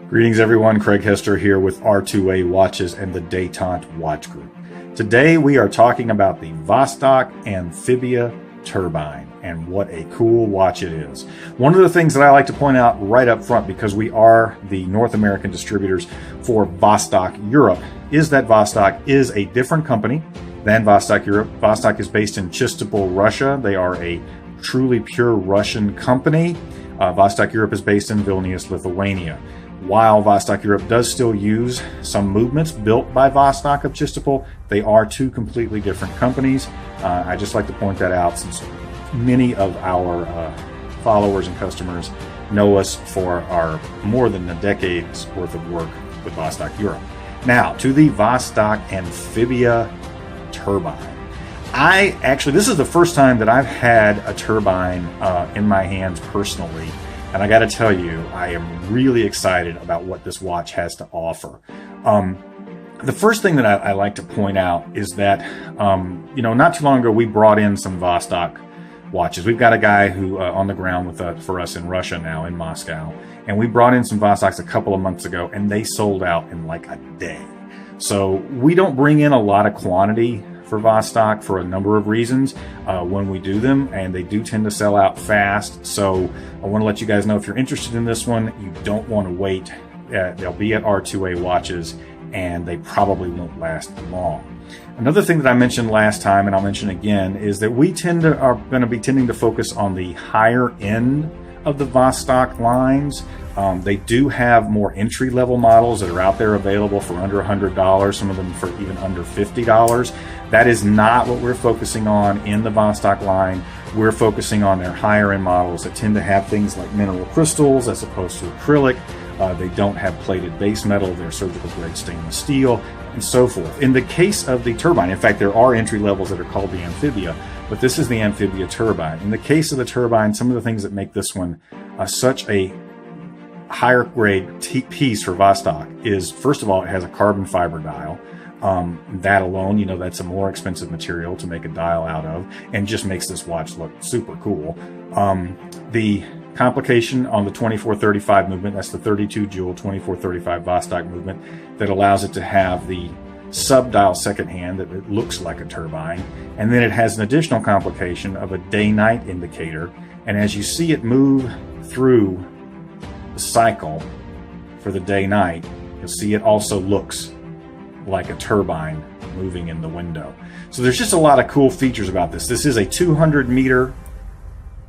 Greetings everyone, Craig Hester here with R2A Watches and the Detente Watch Group. Today we are talking about the Vostok Amphibia Turbine and what a cool watch it is. One of the things that I like to point out right up front, because we are the North American distributors for Vostok Europe, is that Vostok is a different company than Vostok Europe. Vostok is based in Chistopol, Russia. They are a truly pure Russian company. Vostok Europe is based in Vilnius, Lithuania. While Vostok Europe does still use some movements built by Vostok of Chistopol, they are two completely different companies. I just like to point that out since many of our followers and customers know us for our more than a decade's worth of work with Vostok Europe. Now, to the Vostok Amphibia Turbine. This is the first time that I've had a turbine in my hands personally. And I got to tell you, I am really excited about what this watch has to offer. The first thing that I like to point out is that, not too long ago, we brought in some Vostok watches. We've got a guy who on the ground for us in Russia now, in Moscow. And we brought in some Vostoks a couple of months ago, and they sold out in like a day. So we don't bring in a lot of quantity for Vostok for a number of reasons when we do them, and they do tend to sell out fast. So I want to let you guys know, if you're interested in this one, you don't want to wait. They'll be at R2A Watches, and they probably won't last long. Another thing that I mentioned last time, and I'll mention again, is that we are going to be tending to focus on the higher end of the Vostok lines. They do have more entry-level models that are out there available for under $100, some of them for even under $50. That is not what we're focusing on in the Vostok line. We're focusing on their higher-end models that tend to have things like mineral crystals as opposed to acrylic. They don't have plated base metal. They're surgical-grade stainless steel, and so forth. In the case of the turbine, in fact, there are entry levels that are called the Amphibia, but this is the Amphibia Turbine. In the case of the turbine, some of the things that make this one such a higher grade piece for Vostok is, first of all, it has a carbon fiber dial. That alone, that's a more expensive material to make a dial out of, and just makes this watch look super cool. The complication on the 2435 movement, that's the 32 jewel 2435 Vostok movement, that allows it to have the sub-dial second hand that it looks like a turbine. And then it has an additional complication of a day-night indicator. And as you see it move through the cycle for the day-night, you'll see it also looks like a turbine moving in the window. So there's just a lot of cool features about this. This is a 200-meter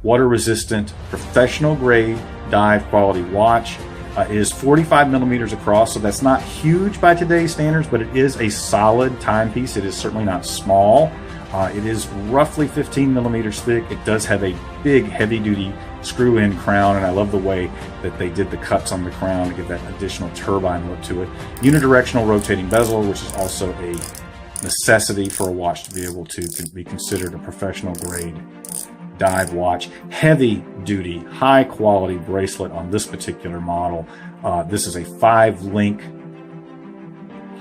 water-resistant, professional-grade dive quality watch. It is 45 millimeters across, so that's not huge by today's standards, but it is a solid timepiece. It is certainly not small. It is roughly 15 millimeters thick. It does have a big, heavy-duty screw-in crown, and I love the way that they did the cuts on the crown to give that additional turbine look to it. Unidirectional rotating bezel, which is also a necessity for a watch to be able to be considered a professional-grade dive watch. Heavy-duty, high-quality bracelet on this particular model. This is a 5-link,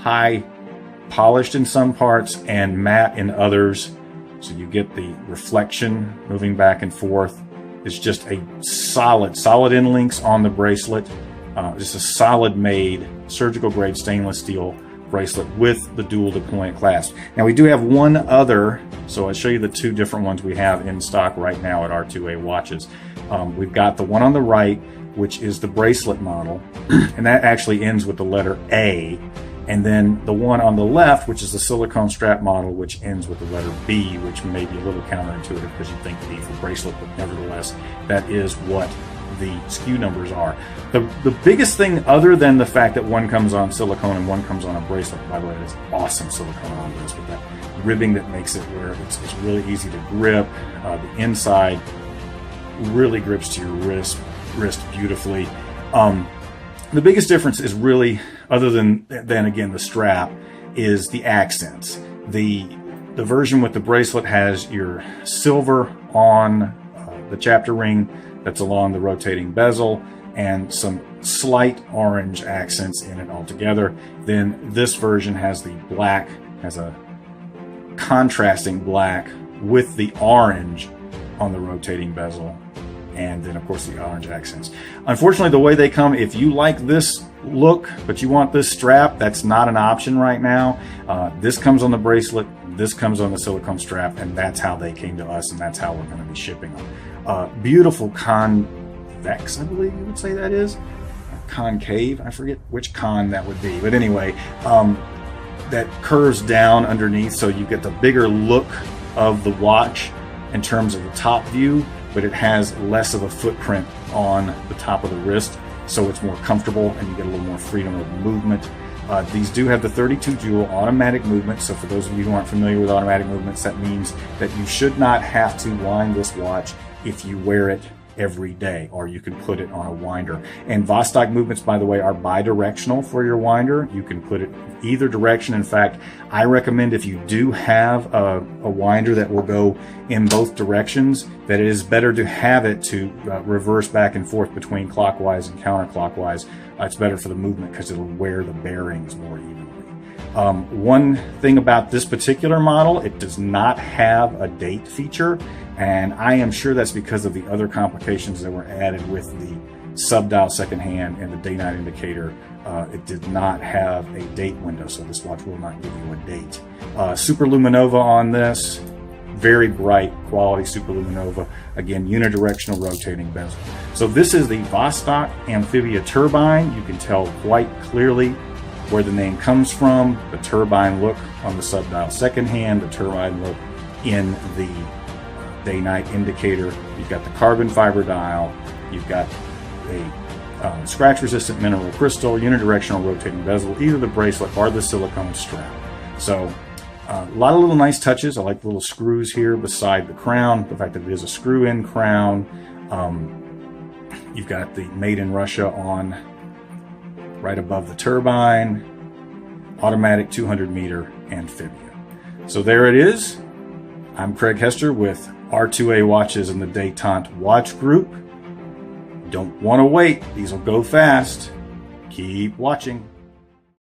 high polished in some parts and matte in others, so you get the reflection moving back and forth. It's just a solid end links on the bracelet. Just a solid made surgical grade stainless steel bracelet with the dual deployment clasp. Now we do have one other, so I'll show you the two different ones we have in stock right now at R2A Watches. We've got the one on the right, which is the bracelet model, and that actually ends with the letter A. And then the one on the left, which is the silicone strap model, which ends with the letter B, which may be a little counterintuitive because you think B for bracelet, but nevertheless, that is what the SKU numbers are. The biggest thing, other than the fact that one comes on silicone and one comes on a bracelet, by the way, it's awesome silicone on this with that ribbing that makes it where it's really easy to grip. The inside really grips to your wrist beautifully. The biggest difference is really, other than again the strap, is the accents. The version with the bracelet has your silver on the chapter ring that's along the rotating bezel, and some slight orange accents in it altogether. Then this version has the black, has a contrasting black with the orange on the rotating bezel, and then of course the orange accents. Unfortunately, the way they come, if you like this look, but you want this strap, that's not an option right now. This comes on the bracelet, this comes on the silicone strap, and that's how they came to us, and that's how we're going to be shipping them. Beautiful convex, I believe you would say that is. Concave, I forget which con that would be, but anyway, that curves down underneath, so you get the bigger look of the watch in terms of the top view, but it has less of a footprint on the top of the wrist, so it's more comfortable and you get a little more freedom of movement. These do have the 32 jewel automatic movement, so for those of you who aren't familiar with automatic movements, that means that you should not have to wind this watch if you wear it every day, or you can put it on a winder. And Vostok movements, by the way, are bi-directional for your winder. You can put it either direction. In fact, I recommend if you do have a winder that will go in both directions, that it is better to have it to reverse back and forth between clockwise and counterclockwise. It's better for the movement because it'll wear the bearings more evenly. One thing about this particular model, it does not have a date feature, and I am sure that's because of the other complications that were added with the sub-dial second hand and the day-night indicator. It did not have a date window, so this watch will not give you a date. Super Luminova on this, very bright quality Super Luminova. Again, unidirectional rotating bezel. So this is the Vostok Amphibia Turbine. You can tell quite clearly where the name comes from, the turbine look on the sub-dial second hand, the turbine look in the day-night indicator. You've got the carbon fiber dial, you've got a scratch-resistant mineral crystal, unidirectional rotating bezel, either the bracelet or the silicone strap. So a lot of little nice touches. I like the little screws here beside the crown, the fact that it is a screw-in crown. You've got the Made in Russia on right above the turbine, automatic 200-meter amphibia. So there it is. I'm Craig Hester with R2A Watches and the Detente Watch Group. Don't want to wait. These will go fast. Keep watching.